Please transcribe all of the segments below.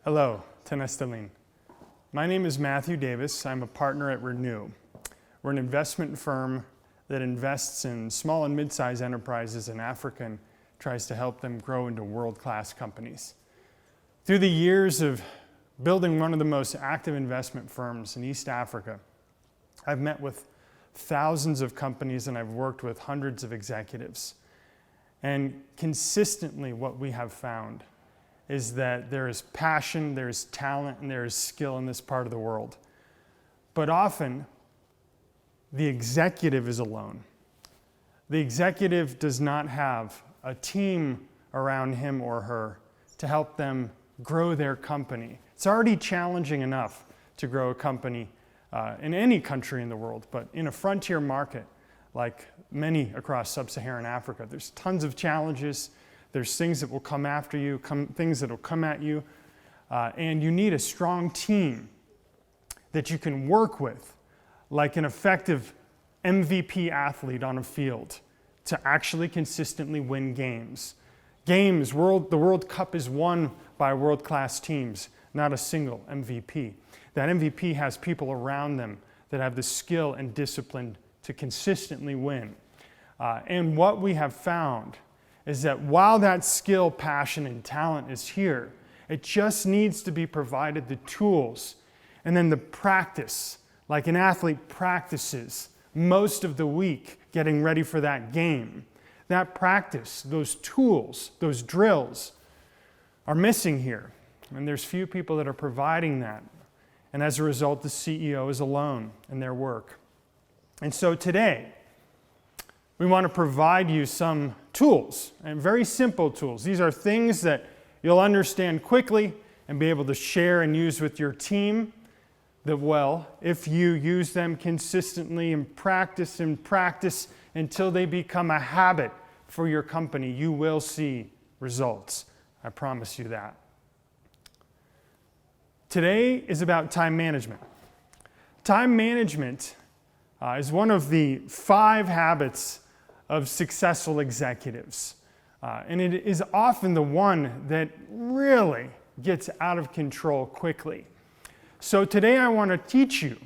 Hello, Tenestalin. My name is Matthew Davis. I'm a partner at Renew. We're an investment firm that invests in small and mid-sized enterprises in Africa and tries to help them grow into world-class companies. Through the years of building one of the most active investment firms in East Africa, I've met with thousands of companies and I've worked with hundreds of executives. And consistently what we have found is that there is passion, there is talent, and there is skill in this part of the world. But often, the executive is alone. The executive does not have a team around him or her to help them grow their company. It's already challenging enough to grow a company in any country in the world, but in a frontier market like many across sub-Saharan Africa, there's tons of challenges. There's things that will come after you, things that will come at you, and you need a strong team that you can work with, like an effective MVP athlete on a field, to actually consistently win games. The World Cup is won by world-class teams, not a single MVP. That MVP has people around them that have the skill and discipline to consistently win. And what we have found is that while that skill, passion, and talent is here, it just needs to be provided the tools and then the practice, like an athlete practices most of the week getting ready for that game. That practice, those tools, those drills are missing here. And there's few people that are providing that. And as a result, the CEO is alone in their work. And so today, we want to provide you some tools, and very simple tools. These are things that you'll understand quickly and be able to share and use with your team that, well, if you use them consistently and practice until they become a habit for your company, you will see results. I promise you that. Today is about time management. Time management is one of the 5 habits of successful executives. And it is often the one that really gets out of control quickly. So today I want to teach you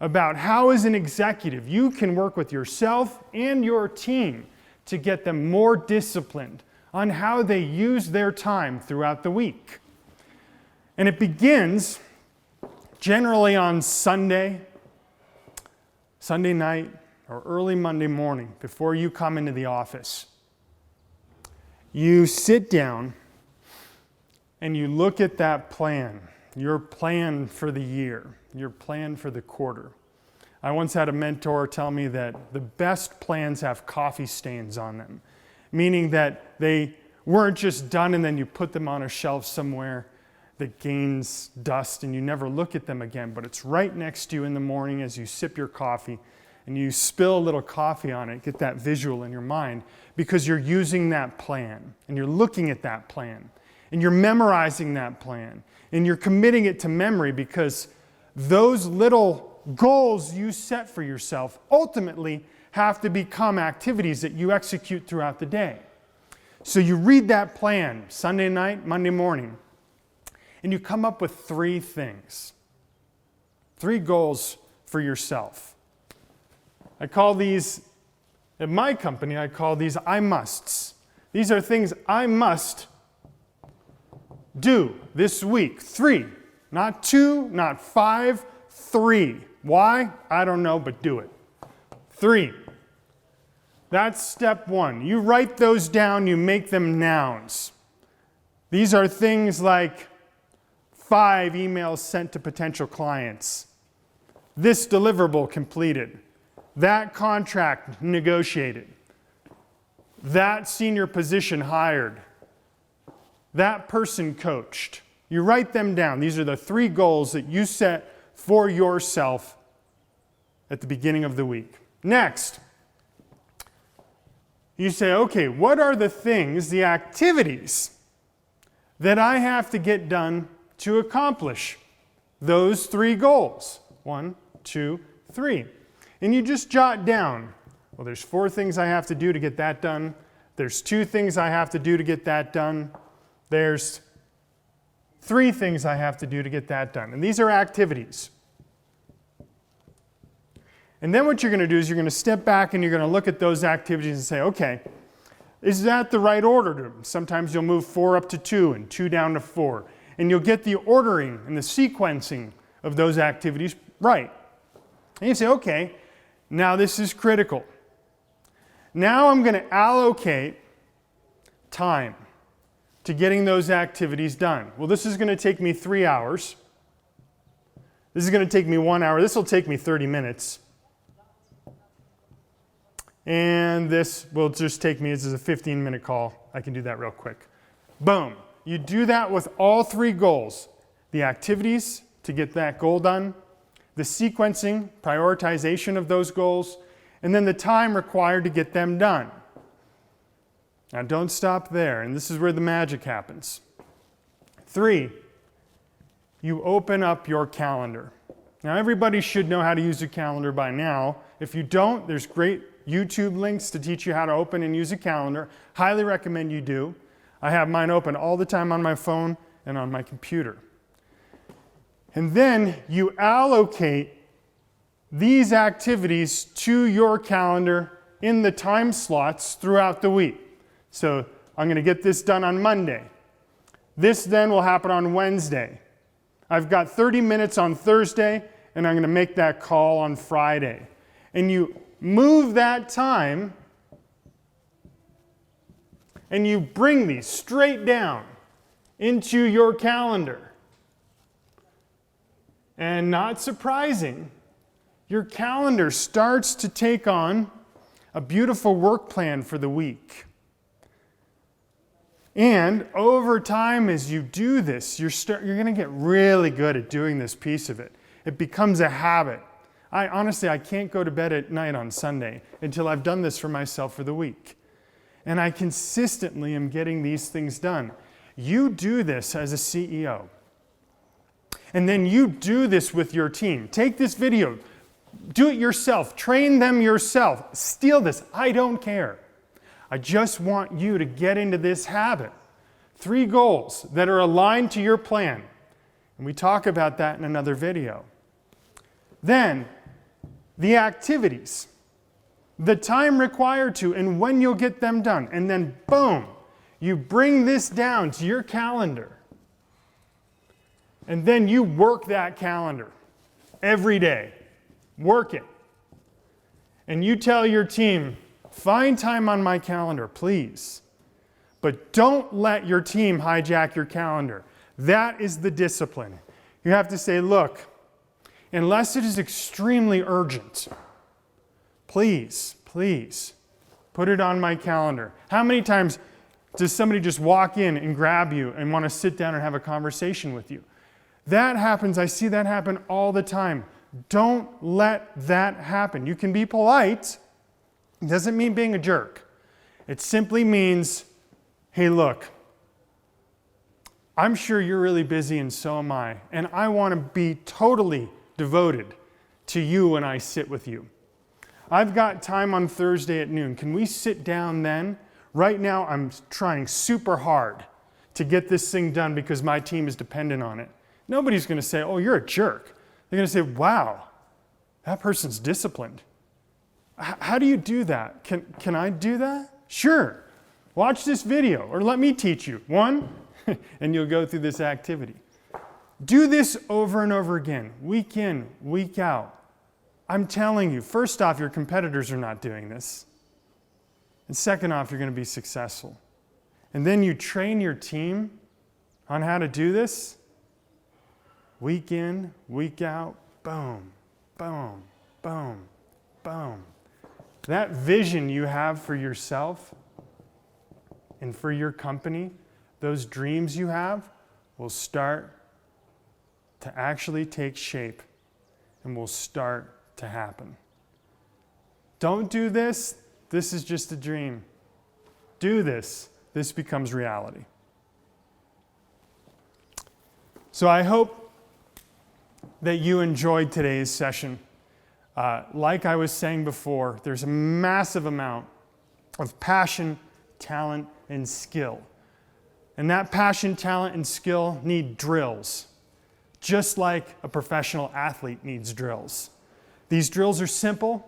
about how, as an executive, you can work with yourself and your team to get them more disciplined on how they use their time throughout the week. And it begins generally on Sunday night, or early Monday morning before you come into the office. You sit down and you look at that plan, your plan for the year, your plan for the quarter. I once had a mentor tell me that the best plans have coffee stains on them, meaning that they weren't just done and then you put them on a shelf somewhere that gains dust and you never look at them again, but it's right next to you in the morning as you sip your coffee and you spill a little coffee on it, get that visual in your mind, because you're using that plan, and you're looking at that plan, and you're memorizing that plan, and you're committing it to memory, because those little goals you set for yourself ultimately have to become activities that you execute throughout the day. So you read that plan Sunday night, Monday morning, and you come up with 3 things, 3 goals for yourself. I call these, at my company, I call these I musts. These are things I must do this week. 3, not 2, not 5, 3. Why? I don't know, but do it. 3. That's step 1. You write those down, you make them nouns. These are things like 5 emails sent to potential clients, this deliverable completed, that contract negotiated, that senior position hired, that person coached. You write them down. These are the 3 goals that you set for yourself at the beginning of the week. Next, you say, okay, what are the things, the activities that I have to get done to accomplish those 3 goals? 1, 2, 3. And you just jot down, well, there's 4 things I have to do to get that done. There's 2 things I have to do to get that done. There's 3 things I have to do to get that done. And these are activities. And then what you're going to do is you're going to step back and you're going to look at those activities and say, okay, is that the right order? Sometimes you'll move 4 up to 2 and 2 down to 4. And you'll get the ordering and the sequencing of those activities right. And you say, okay, now this is critical. Now I'm going to allocate time to getting those activities done. Well, this is going to take me 3 hours. This is going to take me 1 hour. This will take me 30 minutes. And this will just take me, this is a 15-minute call. I can do that real quick. Boom. You do that with all 3 goals. The activities to get that goal done, the sequencing, prioritization of those goals, and then the time required to get them done. Now don't stop there, and this is where the magic happens. 3, you open up your calendar. Now everybody should know how to use a calendar by now. If you don't, there's great YouTube links to teach you how to open and use a calendar. Highly recommend you do. I have mine open all the time on my phone and on my computer. And then you allocate these activities to your calendar in the time slots throughout the week. So I'm going to get this done on Monday. This then will happen on Wednesday. I've got 30 minutes on Thursday, and I'm going to make that call on Friday. And you move that time, and you bring these straight down into your calendar. And not surprising, your calendar starts to take on a beautiful work plan for the week. And over time, as you do this, you're going to get really good at doing this piece of it. It becomes a habit. Honestly, I can't go to bed at night on Sunday until I've done this for myself for the week. And I consistently am getting these things done. You do this as a CEO. And then you do this with your team. Take this video, do it yourself, train them yourself, steal this. I don't care. I just want you to get into this habit. 3 goals that are aligned to your plan. And we talk about that in another video. Then, the activities, the time required to, and when you'll get them done. And then, boom, you bring this down to your calendar. And then you work that calendar every day. Work it. And you tell your team, find time on my calendar, please. But don't let your team hijack your calendar. That is the discipline. You have to say, look, unless it is extremely urgent, please, put it on my calendar. How many times does somebody just walk in and grab you and want to sit down and have a conversation with you? That happens. I see that happen all the time. Don't let that happen. You can be polite. It doesn't mean being a jerk. It simply means, hey, look, I'm sure you're really busy and so am I, and I want to be totally devoted to you when I sit with you. I've got time on Thursday at noon. Can we sit down then? Right now, I'm trying super hard to get this thing done because my team is dependent on it. Nobody's going to say, oh, you're a jerk. They're going to say, wow, that person's disciplined. How do you do that? Can I do that? Sure. Watch this video, or let me teach you. 1, and you'll go through this activity. Do this over and over again, week in, week out. I'm telling you, first off, your competitors are not doing this. And second off, you're going to be successful. And then you train your team on how to do this. Week in, week out, boom, boom, boom, boom. That vision you have for yourself and for your company, those dreams you have, will start to actually take shape and will start to happen. Don't do this. This is just a dream. Do this. This becomes reality. So I hope that you enjoyed today's session. Like I was saying before, there's a massive amount of passion, talent, and skill And that passion, talent, and skill need drills, just like a professional athlete needs drills. These drills are simple,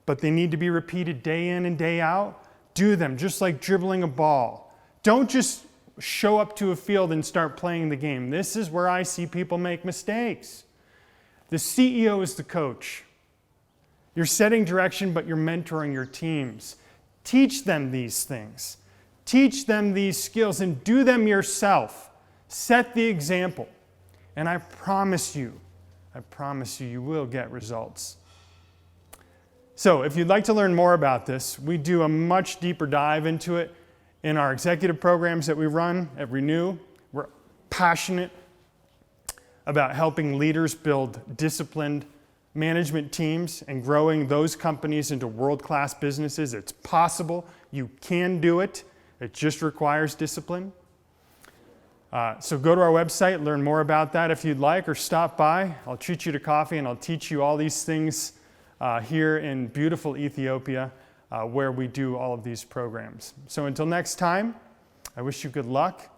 but they need to be repeated day in and day out. Do them just like dribbling a ball. Don't just show up to a field and start playing the game. This is where I see people make mistakes. The CEO is the coach. You're setting direction, but you're mentoring your teams. Teach them these things. Teach them these skills and do them yourself. Set the example. And I promise you, you will get results. So if you'd like to learn more about this, we do a much deeper dive into it in our executive programs that we run at Renew. We're passionate about helping leaders build disciplined management teams and growing those companies into world-class businesses. It's possible. You can do it. It just requires discipline. So go to our website, learn more about that if you'd like, or stop by. I'll treat you to coffee and I'll teach you all these things here in beautiful Ethiopia where we do all of these programs. So until next time, I wish you good luck,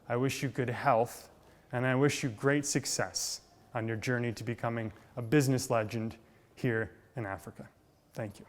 I wish you good health, and I wish you great success on your journey to becoming a business legend here in Africa. Thank you.